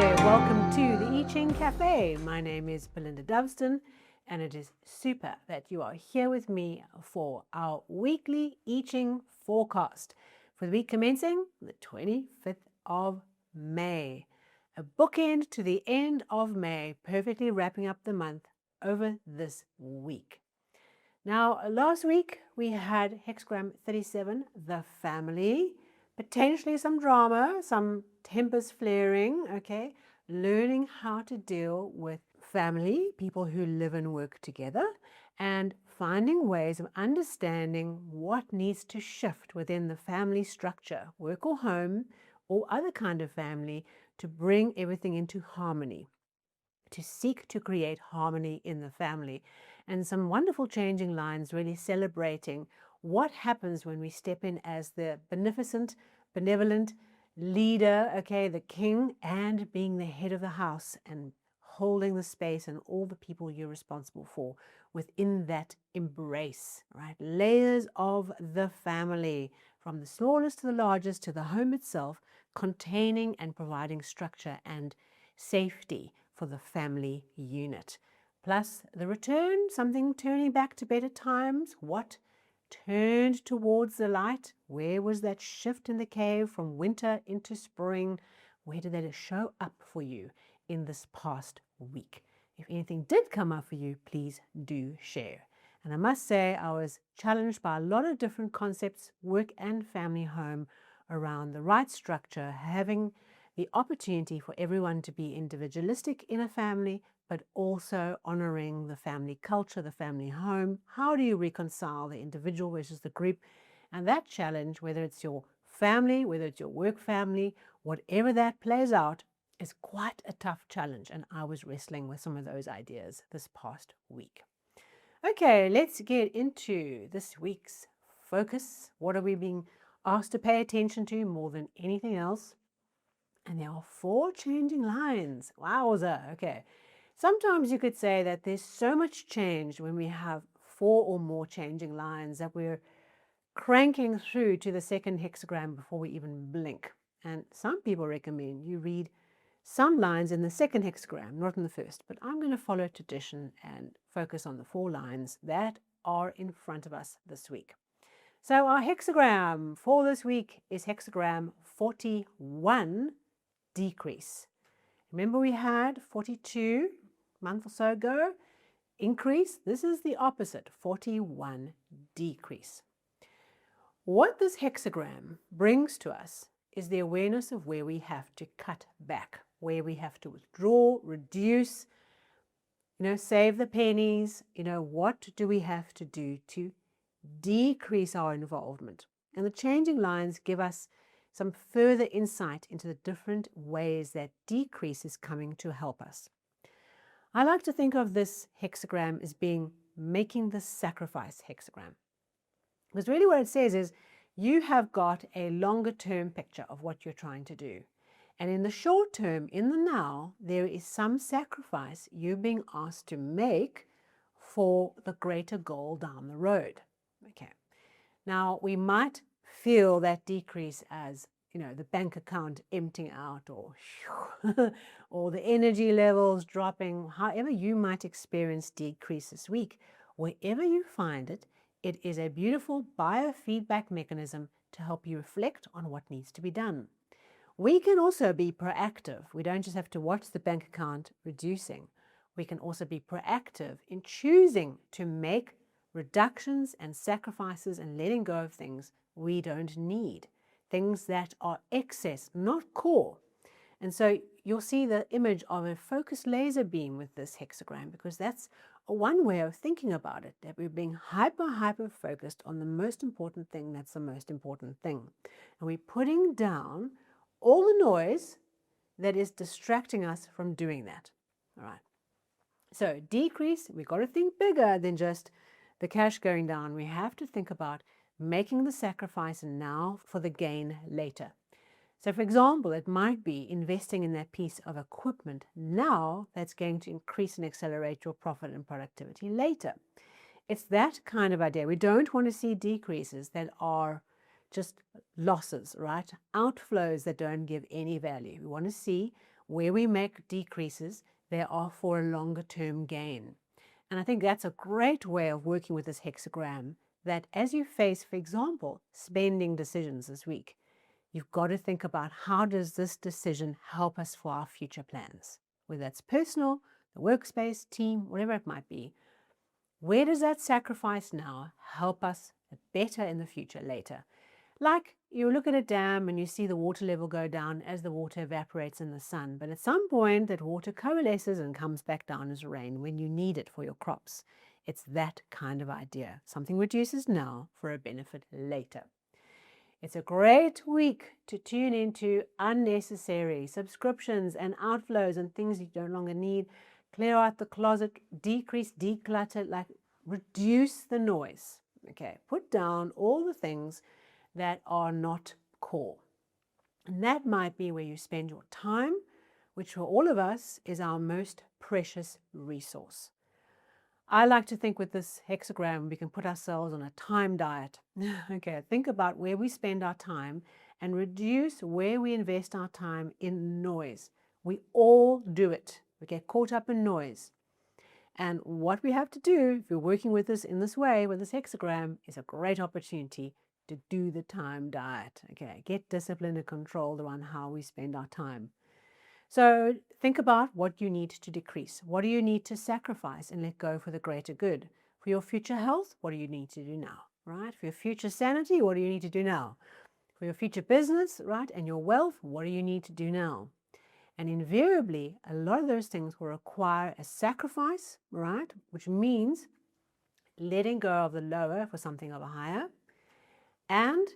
there, welcome to the I Ching Cafe. My name is Belinda Doveston, and it is super that you are here with me for our weekly I Ching forecast for the week commencing the 25th of May. A bookend to the end of May, perfectly wrapping up the month over this week. Now, last week we had Hexagram 37, the family. Potentially some drama, some tempers flaring, okay? Learning how to deal with family, people who live and work together, and finding ways of understanding what needs to shift within the family structure, work or home, or other kind of family, to bring everything into harmony, to seek to create harmony in the family. And some wonderful changing lines really celebrating what happens when we step in as the benevolent leader, okay, the king, and being the head of the house and holding the space and all the people you're responsible for within that embrace, right? Layers of the family, from the smallest to the largest to the home itself, containing and providing structure and safety for the family unit. Plus the return, something turning back to better times. What turned towards the light? Where was that shift in the cave from winter into spring? Where did that show up for you in this past week? If anything did come up for you, please do share. And I must say, I was challenged by a lot of different concepts, work and family home, around the right structure, having the opportunity for everyone to be individualistic in a family, but also honoring the family culture, the family home. How do you reconcile the individual versus the group? And that challenge, whether it's your family, whether it's your work family, whatever that plays out, is quite a tough challenge. And I was wrestling with some of those ideas this past week. Okay, let's get into this week's focus. What are we being asked to pay attention to more than anything else? And there are 4 changing lines. Wowza, okay. Sometimes you could say that there's so much change when we have 4 or more changing lines that we're cranking through to the second hexagram before we even blink. And some people recommend you read some lines in the second hexagram, not in the first. But I'm going to follow tradition and focus on the 4 lines that are in front of us this week. So our hexagram for this week is hexagram 41, decrease. Remember we had 42 a month or so ago, increase. This is the opposite, 41, decrease. What this hexagram brings to us is the awareness of where we have to cut back, where we have to withdraw, reduce, save the pennies. What do we have to do to decrease our involvement? And the changing lines give us some further insight into the different ways that decrease is coming to help us. I like to think of this hexagram as being making the sacrifice hexagram. Because really what it says is you have got a longer term picture of what you're trying to do. And in the short term, in the now, there is some sacrifice you're being asked to make for the greater goal down the road. Okay. Now, we might feel that decrease as, the bank account emptying out, or or the energy levels dropping. However you might experience decrease this week, wherever you find it, it is a beautiful biofeedback mechanism to help you reflect on what needs to be done. We can also be proactive. We don't just have to watch the bank account reducing. We can also be proactive in choosing to make reductions and sacrifices and letting go of things we don't need, things that are excess, not core. And so you'll see the image of a focused laser beam with this hexagram, because that's one way of thinking about it, that we're being hyper focused on the most important thing that's the most important thing. And we're putting down all the noise that is distracting us from doing that. All right. So decrease, we've got to think bigger than just the cash going down. We have to think about making the sacrifice now for the gain later. So for example, it might be investing in that piece of equipment now that's going to increase and accelerate your profit and productivity later. It's that kind of idea. We don't want to see decreases that are just losses, right? Outflows that don't give any value. We want to see where we make decreases, they are for a longer term gain. And I think that's a great way of working with this hexagram, that as you face, for example, spending decisions this week, you've got to think about how does this decision help us for our future plans, whether that's personal, the workspace, team, whatever it might be. Where does that sacrifice now help us better in the future later? Like you look at a dam and you see the water level go down as the water evaporates in the sun, but at some point that water coalesces and comes back down as rain when you need it for your crops. It's that kind of idea. Something reduces now for a benefit later. It's a great week to tune into unnecessary subscriptions and outflows and things you no longer need. Clear out the closet, decrease, declutter, like reduce the noise. Okay, put down all the things that are not core. And that might be where you spend your time, which for all of us is our most precious resource. I like to think with this hexagram, we can put ourselves on a time diet. Okay, think about where we spend our time and reduce where we invest our time in noise. We all do it. We get caught up in noise. And what we have to do, if you're working with us in this way, with this hexagram, is a great opportunity to do the time diet. Okay, get discipline and control around how we spend our time. So think about what you need to decrease. What do you need to sacrifice and let go for the greater good? For your future health, what do you need to do now, right? For your future sanity, what do you need to do now? For your future business, right, and your wealth, what do you need to do now? And invariably, a lot of those things will require a sacrifice, right, which means letting go of the lower for something of a higher, and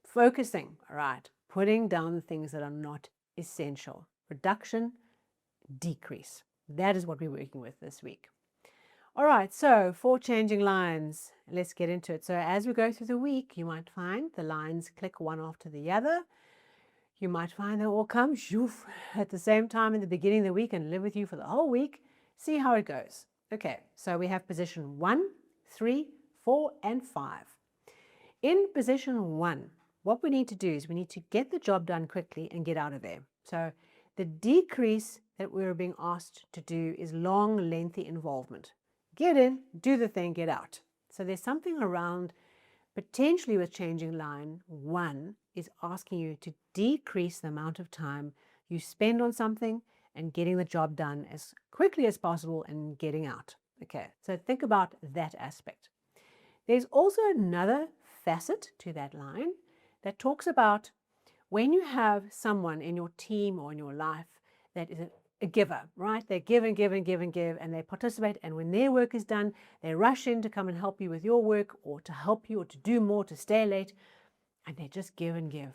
focusing, right, putting down the things that are not essential. Reduction, decrease. That is what we're working with this week. All right, so 4 changing lines. Let's get into it. So as we go through the week, you might find the lines click one after the other. You might find they all come shoof, at the same time in the beginning of the week and live with you for the whole week. See how it goes. Okay, so we have position 1, 3, 4, and 5. In position 1, what we need to do is we need to get the job done quickly and get out of there. So the decrease that we're being asked to do is long, lengthy involvement. Get in, do the thing, get out. So there's something around potentially with changing line 1 is asking you to decrease the amount of time you spend on something and getting the job done as quickly as possible and getting out. Okay, so think about that aspect. There's also another facet to that line that talks about when you have someone in your team or in your life that is a giver, right? They give and give and give and give, and they participate, and when their work is done, they rush in to come and help you with your work or to help you or to do more, to stay late, and they just give and give.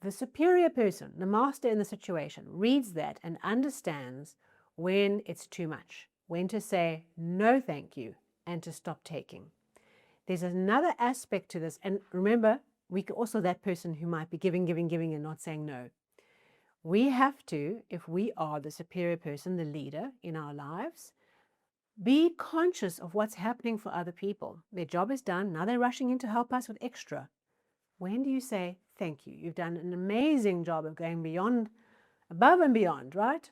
The superior person, the master in the situation, reads that and understands when it's too much, when to say no thank you and to stop taking. There's another aspect to this, and remember, we can also that person who might be giving and not saying no. We have to, if we are the superior person, the leader in our lives, be conscious of what's happening for other people. Their job is done. Now they're rushing in to help us with extra. When do you say, thank you? You've done an amazing job of going beyond, above and beyond, right?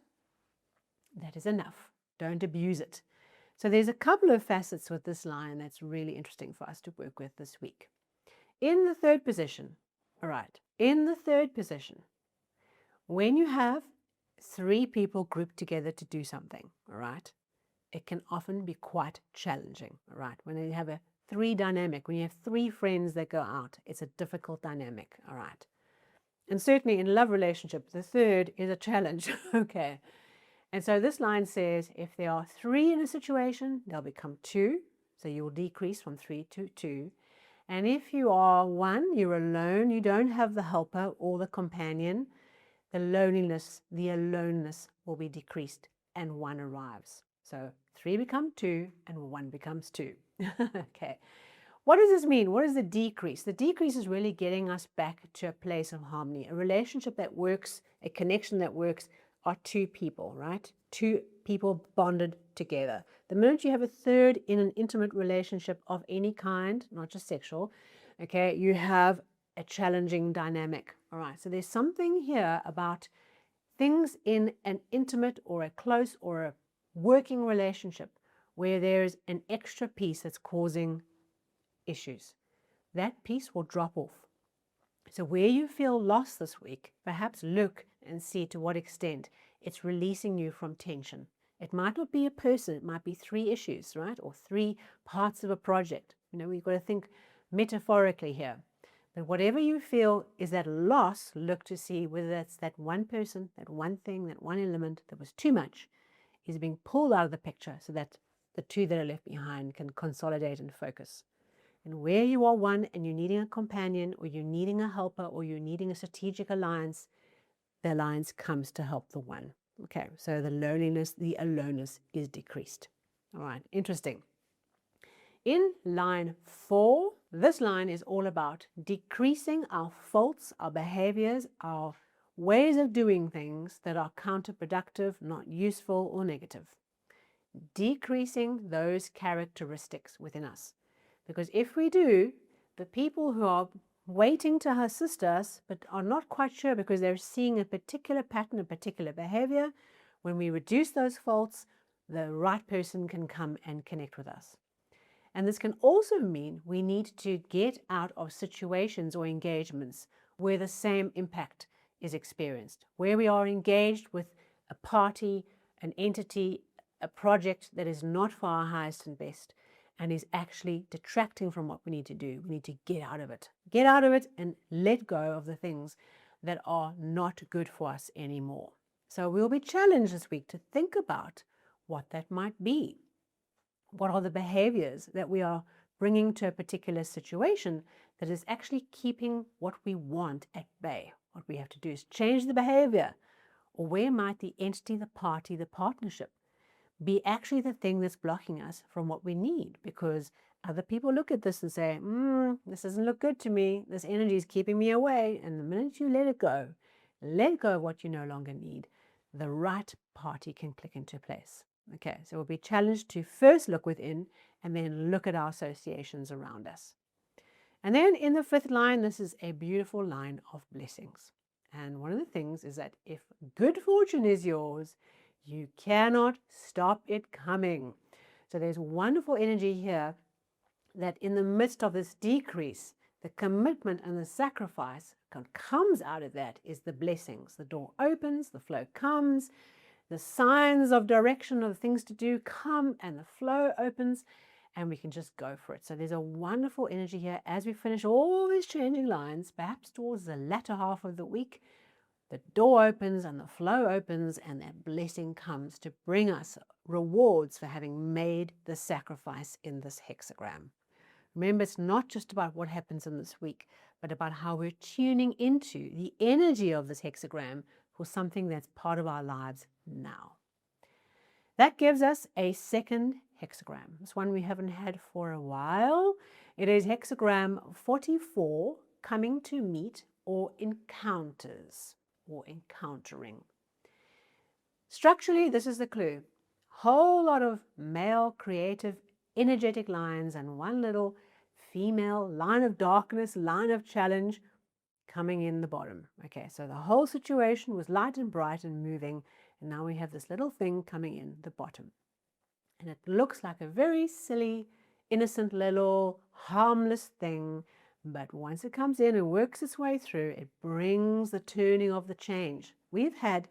That is enough. Don't abuse it. So there's a couple of facets with this line that's really interesting for us to work with this week. In the third position, all right, in the third position, when you have 3 people grouped together to do something, all right, it can often be quite challenging, all right? When you have a 3 dynamic, when you have 3 friends that go out, it's a difficult dynamic, all right? And certainly in love relationship, the third is a challenge, okay? And so this line says, if there are 3 in a situation, they'll become 2, so you will decrease from 3 to 2. And if you are 1, you're alone, you don't have the helper or the companion, the loneliness, the aloneness will be decreased and 1 arrives. So 3 become 2 and 1 becomes 2. Okay. What does this mean? What is the decrease? The decrease is really getting us back to a place of harmony. A relationship that works, a connection that works are 2 people, right? 2 people bonded together. The minute you have a third in an intimate relationship of any kind, not just sexual, okay, you have a challenging dynamic. All right, so there's something here about things in an intimate or a close or a working relationship where there's an extra piece that's causing issues. That piece will drop off. So where you feel lost this week, perhaps look and see to what extent it's releasing you from tension. It might not be a person, it might be 3 issues, right? Or 3 parts of a project. We've got to think metaphorically here. But whatever you feel is that loss, look to see whether that's that one person, that one thing, that one element that was too much is being pulled out of the picture so that the 2 that are left behind can consolidate and focus. And where you are one and you're needing a companion or you're needing a helper or you're needing a strategic alliance, the alliance comes to help the one. Okay, so the loneliness, the aloneness is decreased. All right, interesting. In line 4, this line is all about decreasing our faults, our behaviors, our ways of doing things that are counterproductive, not useful or negative. Decreasing those characteristics within us. Because if we do, the people who are waiting to assist us but are not quite sure because they're seeing a particular pattern, a particular behavior, when we reduce those faults, the right person can come and connect with us. And this can also mean we need to get out of situations or engagements where the same impact is experienced, where we are engaged with a party, an entity, a project that is not for our highest and best and is actually detracting from what we need to do. We need to get out of it. Get out of it and let go of the things that are not good for us anymore. So we'll be challenged this week to think about what that might be. What are the behaviors that we are bringing to a particular situation that is actually keeping what we want at bay? What we have to do is change the behavior. Or where might the entity, the party, the partnership be actually the thing that's blocking us from what we need? Because other people look at this and say, this doesn't look good to me. This energy is keeping me away. And the minute you let go of what you no longer need, the right party can click into place. Okay, so we'll be challenged to first look within and then look at our associations around us. And then in the 5th line, this is a beautiful line of blessings. And one of the things is that if good fortune is yours, you cannot stop it coming. So there's wonderful energy here that in the midst of this decrease, the commitment and the sacrifice comes out of that is the blessings. The door opens, the flow comes, the signs of direction of things to do come and the flow opens and we can just go for it. So there's a wonderful energy here as we finish all these changing lines, perhaps towards the latter half of the week. The door opens and the flow opens and that blessing comes to bring us rewards for having made the sacrifice in this hexagram. Remember, it's not just about what happens in this week, but about how we're tuning into the energy of this hexagram for something that's part of our lives now. That gives us a second hexagram. This one we haven't had for a while. It is hexagram 44, coming to meet or encounters or encountering. Structurally, this is the clue. Whole lot of male creative energetic lines and one little female line of darkness, line of challenge coming in the bottom. Okay, so the whole situation was light and bright and moving, and now we have this little thing coming in the bottom. And it looks like a very silly, innocent little harmless thing, but once it comes in and works its way through, it brings the turning of the change. We've had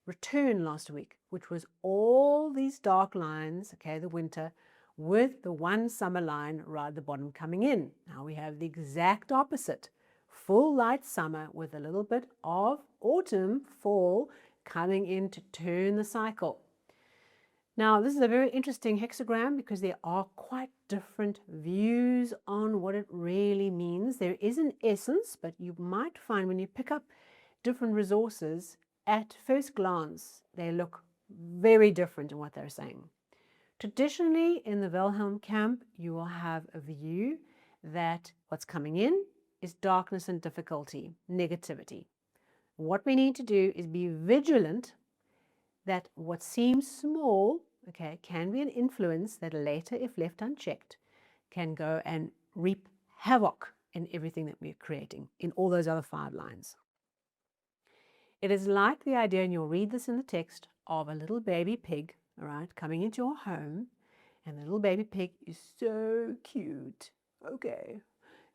return last week, which was all these dark lines, okay, the winter, with the one summer line right at the bottom coming in. Now we have the exact opposite. Full light summer with a little bit of autumn, fall, coming in to turn the cycle. Now, this is a very interesting hexagram because there are quite different views on what it really means. There is an essence, but you might find when you pick up different resources, at first glance, they look very different in what they're saying. Traditionally, in the Wilhelm camp, you will have a view that what's coming in is darkness and difficulty, negativity. What we need to do is be vigilant that what seems small, okay, can be an influence that later, if left unchecked, can go and reap havoc in everything that we're creating, in all those other 5 lines. It is like the idea, and you'll read this in the text, of a little baby pig, all right, coming into your home. And the little baby pig is so cute. Okay,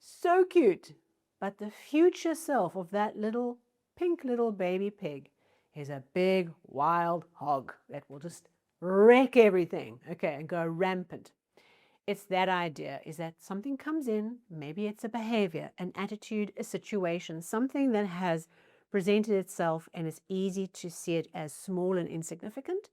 so cute. But the future self of that little pink little baby pig is a big wild hog that will just wreck everything, okay, and go rampant. It's that idea, is that something comes in, maybe it's a behavior, an attitude, a situation, something that has presented itself and it's easy to see it as small and insignificant.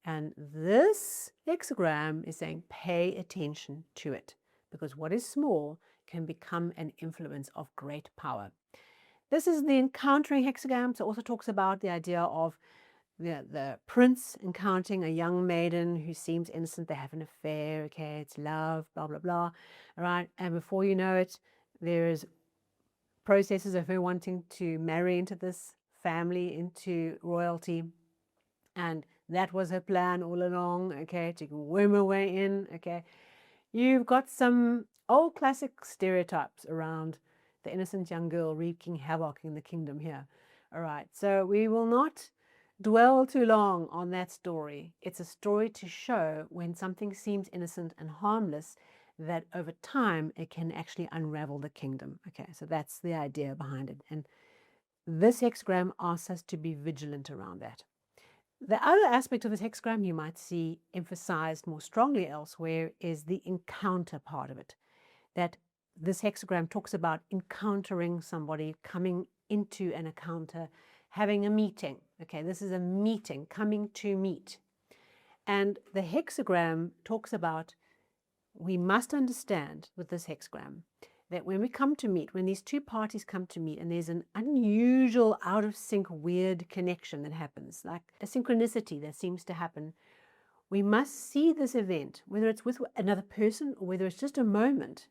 And this hexagram is saying pay attention to it, because what is small can become an influence of great power. This is the encountering hexagram. So it also talks about the idea of the prince encountering a young maiden who seems innocent. They have an affair, okay, it's love, blah, blah, blah. All right, and before you know it, there's processes of her wanting to marry into this family, into royalty. And that was her plan all along, okay, to worm her way in, okay. You've got some old classic stereotypes around the innocent young girl wreaking havoc in the kingdom here. All right, so we will not dwell too long on that story. It's a story to show when something seems innocent and harmless, that over time it can actually unravel the kingdom. Okay, so that's the idea behind it. And this hexagram asks us to be vigilant around that. The other aspect of this hexagram you might see emphasized more strongly elsewhere is the encounter part of it. That this hexagram talks about encountering somebody, coming into an encounter, having a meeting. Okay, this is a meeting, coming to meet. And the hexagram talks about, we must understand with this hexagram that when we come to meet, when these two parties come to meet and there's an unusual, out of sync, weird connection that happens, like a synchronicity that seems to happen, we must see this event, whether it's with another person or whether it's just a moment,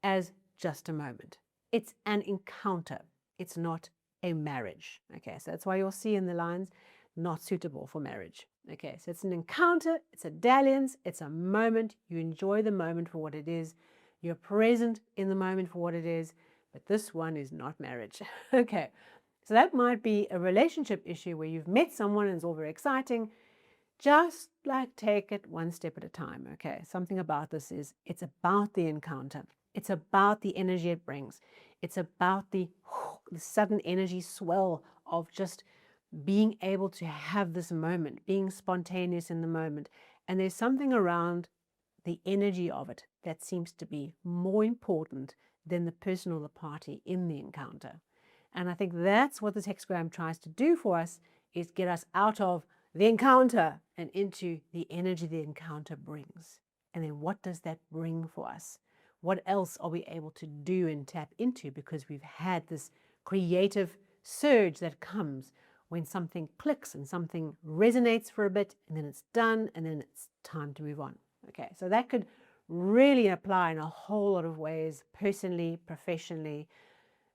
as just a moment. It's an encounter. It's not a marriage. Okay, so that's why you'll see in the lines, not suitable for marriage. Okay, so it's an encounter, it's a dalliance, it's a moment. You enjoy the moment for what it is. You're present in the moment for what it is, but this one is not marriage. Okay, so that might be a relationship issue where you've met someone and it's all very exciting. Just like take it one step at a time. Okay, something about this is, it's about the encounter. It's about the energy it brings. It's about the sudden energy swell of just being able to have this moment, being spontaneous in the moment. And there's something around the energy of it that seems to be more important than the person or the party in the encounter. And I think that's what this hexagram tries to do for us, is get us out of the encounter and into the energy the encounter brings. And then what does that bring for us? What else are we able to do and tap into, because we've had this creative surge that comes when something clicks and something resonates for a bit, and then it's done, and then it's time to move on. Okay, so that could really apply in a whole lot of ways, personally, professionally.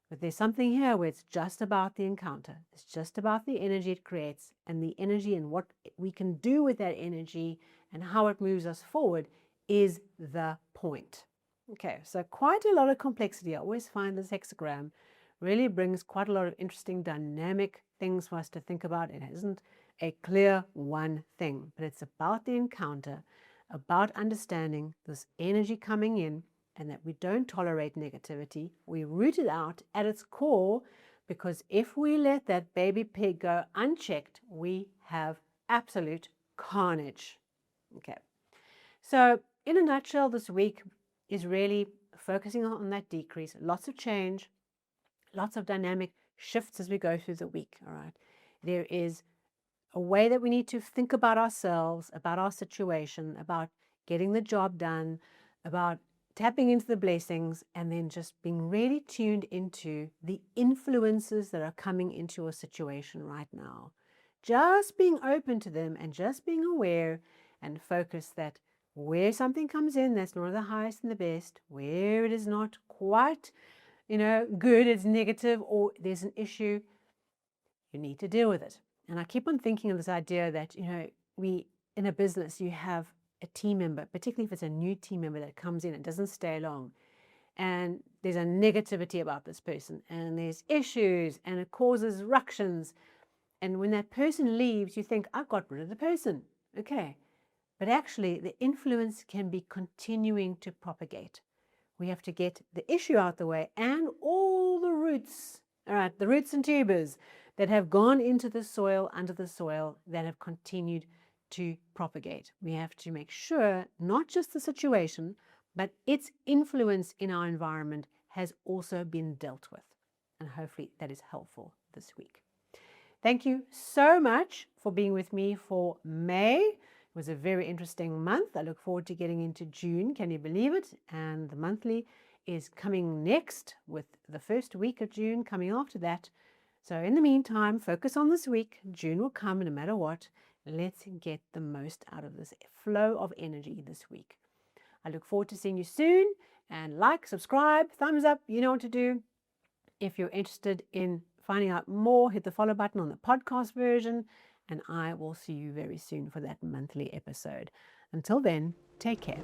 But there's something here where it's just about the encounter. It's just about the energy it creates, and the energy and what we can do with that energy and how it moves us forward is the point. Okay, so quite a lot of complexity. I always find this hexagram really brings quite a lot of interesting dynamic things for us to think about. It isn't a clear one thing, but it's about the encounter, about understanding this energy coming in, and that we don't tolerate negativity. We root it out at its core, because if we let that baby pig go unchecked, we have absolute carnage. Okay, so in a nutshell, this week is really focusing on that decrease. Lots of change, lots of dynamic shifts as we go through the week. All right, there is a way that we need to think about ourselves, about our situation, about getting the job done, about tapping into the blessings, and then just being really tuned into the influences that are coming into a situation right now. Just being open to them and just being aware and focus that where something comes in that's not the highest and the best, where it is not quite, good, it's negative, or there's an issue, you need to deal with it. And I keep on thinking of this idea that, we, in a business, you have a team member, particularly if it's a new team member that comes in and doesn't stay long, and there's a negativity about this person, and there's issues, and it causes ructions. And when that person leaves, you think, I've got rid of the person. Okay. But actually, the influence can be continuing to propagate. We have to get the issue out the way and all the roots, all right, the roots and tubers that have gone into the soil, under the soil, that have continued to propagate. We have to make sure not just the situation, but its influence in our environment has also been dealt with. And hopefully that is helpful this week. Thank you so much for being with me for May. It was a very interesting month. I look forward to getting into June. Can you believe it? And the monthly is coming next, with the first week of June coming after that. So in the meantime, focus on this week. June will come no matter what. Let's get the most out of this flow of energy this week. I look forward to seeing you soon. And like, subscribe, thumbs up, you know what to do. If you're interested in finding out more, hit the follow button on the podcast version, and I will see you very soon for that monthly episode. Until then, take care.